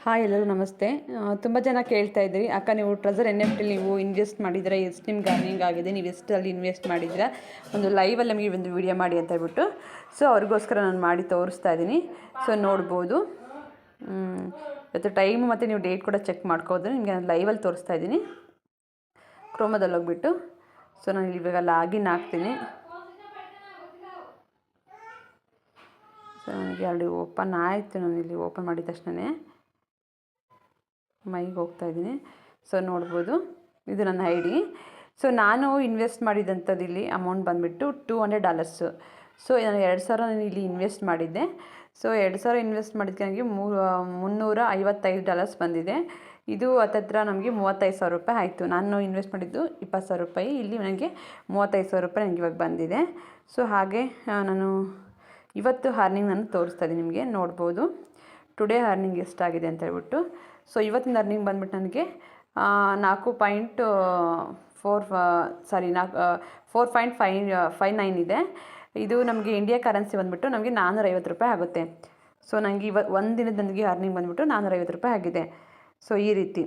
Hi ಎಲ್ಲರೂ ನಮಸ್ತೆ. ತುಂಬ ಜನ ಕೇಳ್ತಾ ಇದ್ದೀರಿ, ಅಕ್ಕ ನೀವು ಟ್ರೆಸರ್ NFT ನೀವು ಇನ್ವೆಸ್ಟ್ ಮಾಡಿದರೆ ಎಷ್ಟು ನಿಮ್ಗೆ ಅರ್ನಿಂಗ್ ಆಗಿದೆ, ನೀವು ಎಷ್ಟು ಅಲ್ಲಿ ಇನ್ವೆಸ್ಟ್ ಮಾಡಿದ್ದೀರಾ, ಒಂದು ಲೈವಲ್ಲಿ ನಮಗೆ ಒಂದು ವಿಡಿಯೋ ಮಾಡಿ ಅಂತ ಹೇಳ್ಬಿಟ್ಟು. ಸೊ ಅವ್ರಿಗೋಸ್ಕರ ನಾನು ಮಾಡಿ ತೋರಿಸ್ತಾ ಇದ್ದೀನಿ. ಸೊ ನೋಡ್ಬೋದು, ಇವತ್ತು ಟೈಮು ಮತ್ತು ನೀವು ಡೇಟ್ ಕೂಡ ಚೆಕ್ ಮಾಡ್ಕೋದು. ನಿಮಗೆ ನಾನು ಲೈವಲ್ಲಿ ತೋರಿಸ್ತಾ ಇದ್ದೀನಿ ಕ್ರೋಮದಲ್ಲಿ ಹೋಗ್ಬಿಟ್ಟು. ಸೊ ನಾನು ಇವಾಗ ಲಾಗಿನ್ ಆಗ್ತೀನಿ. ಸೊ ನನಗೆ ಅಲ್ಲಿ ಓಪನ್ ಆಯಿತು. ನಾನು ಇಲ್ಲಿ ಓಪನ್ ಮಾಡಿದ ತಕ್ಷಣವೇ ಮೈಗೆ ಹೋಗ್ತಾ ಇದ್ದೀನಿ. ಸೊ ನೋಡ್ಬೋದು, ಇದು ನನ್ನ ID. ಸೊ ನಾನು ಇನ್ವೆಸ್ಟ್ ಮಾಡಿದಂಥದ್ದು ಇಲ್ಲಿ ಅಮೌಂಟ್ ಬಂದುಬಿಟ್ಟು $200. ಸೊ ನಾನು $2,000 ನಾನು ಇಲ್ಲಿ ಇನ್ವೆಸ್ಟ್ ಮಾಡಿದ್ದೆ. ಸೊ $2,000 ಇನ್ವೆಸ್ಟ್ ಮಾಡಿದ್ದಕ್ಕೆ ನನಗೆ $355 ಬಂದಿದೆ. ಇದು ಹತ್ತತ್ರ ನಮಗೆ $35,000 ಆಯಿತು. ನಾನು ಇನ್ವೆಸ್ಟ್ ಮಾಡಿದ್ದು $20,000. ಇಲ್ಲಿ ನನಗೆ $35,000 ನನಗೆ ಇವಾಗ ಬಂದಿದೆ. ಸೊ ಹಾಗೆ ನಾನು ಇವತ್ತು ಅರ್ನಿಂಗ್ ನಾನು ತೋರಿಸ್ತಾ ಇದ್ದೀನಿ ನಿಮಗೆ. ನೋಡ್ಬೋದು ಟುಡೇ ಅರ್ನಿಂಗ್ ಎಷ್ಟಾಗಿದೆ ಅಂತ ಹೇಳ್ಬಿಟ್ಟು. ಸೊ ಇವತ್ತಿನ ಅರ್ನಿಂಗ್ ಬಂದ್ಬಿಟ್ಟು ನನಗೆ 4.59 ಇದೆ. ಇದು ನಮಗೆ ಇಂಡಿಯಾ ಕರೆನ್ಸಿ ಬಂದುಬಿಟ್ಟು ನಮಗೆ $450 ಆಗುತ್ತೆ. ಸೊ ನನಗೆ ಒಂದು ದಿನದ ನನಗೆ ಅರ್ನಿಂಗ್ ಬಂದುಬಿಟ್ಟು $450 ಆಗಿದೆ. ಸೊ ಈ ರೀತಿ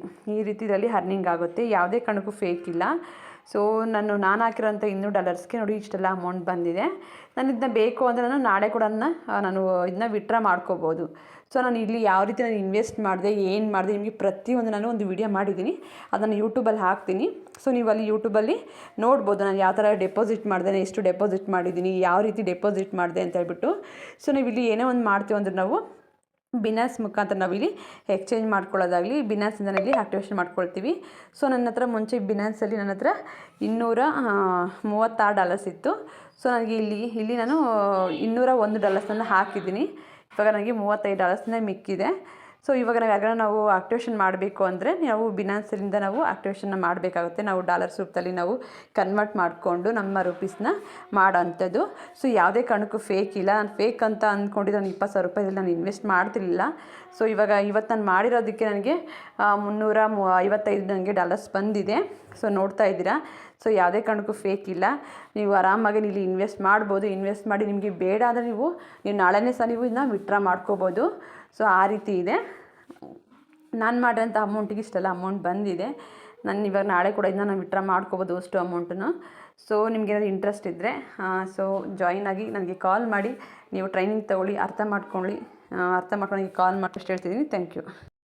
ಇದರಲ್ಲಿ ಅರ್ನಿಂಗ್ ಆಗುತ್ತೆ. ಯಾವುದೇ ಕಾರಣಕ್ಕೂ ಫೇಕ್ ಇಲ್ಲ. ಸೊ ನಾನು ಹಾಕಿರೋಂಥ $200ಗೆ ನೋಡಿ ಇಷ್ಟೆಲ್ಲ ಅಮೌಂಟ್ ಬಂದಿದೆ. ನಾನು ಇದನ್ನ ಬೇಕು ಅಂದರೆ ನಾನು ನಾಳೆ ಕೂಡ ನಾನು ಇದನ್ನ ವಿತ್ಡ್ರಾ ಮಾಡ್ಕೋಬೋದು. ಸೊ ನಾನು ಇಲ್ಲಿ ಯಾವ ರೀತಿ ನಾನು ಇನ್ವೆಸ್ಟ್ ಮಾಡಿದೆ, ಏನು ಮಾಡಿದೆ, ನಿಮಗೆ ಪ್ರತಿಯೊಂದು ನಾನು ಒಂದು ವಿಡಿಯೋ ಮಾಡಿದ್ದೀನಿ. ಅದನ್ನು ಯೂಟ್ಯೂಬಲ್ಲಿ ಹಾಕ್ತೀನಿ. ಸೊ ನೀವು ಅಲ್ಲಿ ಯೂಟ್ಯೂಬಲ್ಲಿ ನೋಡ್ಬೋದು ನಾನು ಯಾವ ಥರ ಡೆಪಾಸಿಟ್ ಮಾಡಿದೆ, ಎಷ್ಟು ಡೆಪಾಸಿಟ್ ಮಾಡಿದ್ದೀನಿ, ಯಾವ ರೀತಿ ಡೆಪಾಸಿಟ್ ಮಾಡಿದೆ ಅಂತ ಹೇಳ್ಬಿಟ್ಟು. ಸೊ ನೀವು ಇಲ್ಲಿ ಏನೇ ಒಂದು ಮಾಡ್ತೀವಿ ಅಂದ್ರೆ ನಾವು ಬಿನಾನ್ಸ್ ಮುಖಾಂತರ ನಾವಿಲ್ಲಿ ಎಕ್ಸ್ಚೇಂಜ್ ಮಾಡ್ಕೊಳ್ಳೋದಾಗಲಿ ಬಿನಾನ್ಸಿಂದ ಇಲ್ಲಿ ಆಕ್ಟಿವೇಶನ್ ಮಾಡ್ಕೊಳ್ತೀವಿ. ಸೊ ನನ್ನ ಹತ್ರ ಮುಂಚೆ ಬಿನಾನ್ಸಲ್ಲಿ ನನ್ನ ಹತ್ರ $236 ಇತ್ತು. ಸೊ ನನಗೆ ಇಲ್ಲಿ ನಾನು $201 ಹಾಕಿದ್ದೀನಿ. ಇವಾಗ ನನಗೆ $35 ಮಿಕ್ಕಿದೆ. ಸೊ ಇವಾಗ ನಾವು ಆಕ್ಟಿವೇಶನ್ ಮಾಡಬೇಕು ಅಂದರೆ ನಾವು ಬಿನಾನ್ಸಲ್ಲಿಂದ ನಾವು ಆಕ್ಟಿವೇಶನ್ನ ಮಾಡಬೇಕಾಗುತ್ತೆ. ನಾವು ಡಾಲರ್ಸ್ ರೂಪದಲ್ಲಿ ನಾವು ಕನ್ವರ್ಟ್ ಮಾಡಿಕೊಂಡು ನಮ್ಮ ರೂಪೀಸ್ನ ಮಾಡೋವಂಥದ್ದು. ಸೊ ಯಾವುದೇ ಕಾರಣಕ್ಕೂ ಫೇಕ್ ಇಲ್ಲ. ನಾನು ಫೇಕ್ ಅಂತ ಅಂದ್ಕೊಂಡಿದ್ದು ನಾನು $20,000 ನಾನು ಇನ್ವೆಸ್ಟ್ ಮಾಡ್ತಿರಲಿಲ್ಲ. ಸೊ ಇವತ್ತು ನಾನು ಮಾಡಿರೋದಕ್ಕೆ ನನಗೆ $355 ನನಗೆ ಡಾಲರ್ಸ್ ಬಂದಿದೆ. ಸೊ ನೋಡ್ತಾ ಇದ್ದೀರಾ. ಸೊ ಯಾವುದೇ ಕಾರಣಕ್ಕೂ ಫೇಕ್ ಇಲ್ಲ. ನೀವು ಆರಾಮಾಗಿ ಇಲ್ಲಿ ಇನ್ವೆಸ್ಟ್ ಮಾಡ್ಬೋದು. ಇನ್ವೆಸ್ಟ್ ಮಾಡಿ ನಿಮಗೆ ಬೇಡ ಅಂದರೆ ನೀವು ನಾಳೆನೇ ಸಹ ನೀವು ಇದನ್ನ ವಿತ್ಡ್ರಾ ಮಾಡ್ಕೋಬೋದು. ಸೊ ಆ ರೀತಿ ಇದೆ. ನಾನು ಮಾಡಿರೋಂಥ ಅಮೌಂಟಿಗೆ ಇಷ್ಟೆಲ್ಲ ಅಮೌಂಟ್ ಬಂದಿದೆ. ನಾನು ಇವಾಗ ನಾಳೆ ಕೂಡ ಇದನ್ನ ನಾನು ವಿತ್ಡ್ರಾ ಮಾಡ್ಕೋಬೋದು ಅಷ್ಟು ಅಮೌಂಟನ್ನು. ಸೊ ನಿಮಗೇನಾದ್ರು ಇಂಟ್ರೆಸ್ಟ್ ಇದ್ದರೆ ಸೊ ಜಾಯಿನ್ ಆಗಿ ನನಗೆ ಕಾಲ್ ಮಾಡಿ ನೀವು ಟ್ರೈನಿಂಗ್ ತೊಗೊಳ್ಳಿ, ಅರ್ಥ ಮಾಡ್ಕೊಂಡು ನನಗೆ ಕಾಲ್ ಮಾಡಿ ಅಷ್ಟು ಹೇಳ್ತಿದ್ದೀನಿ. Thank you.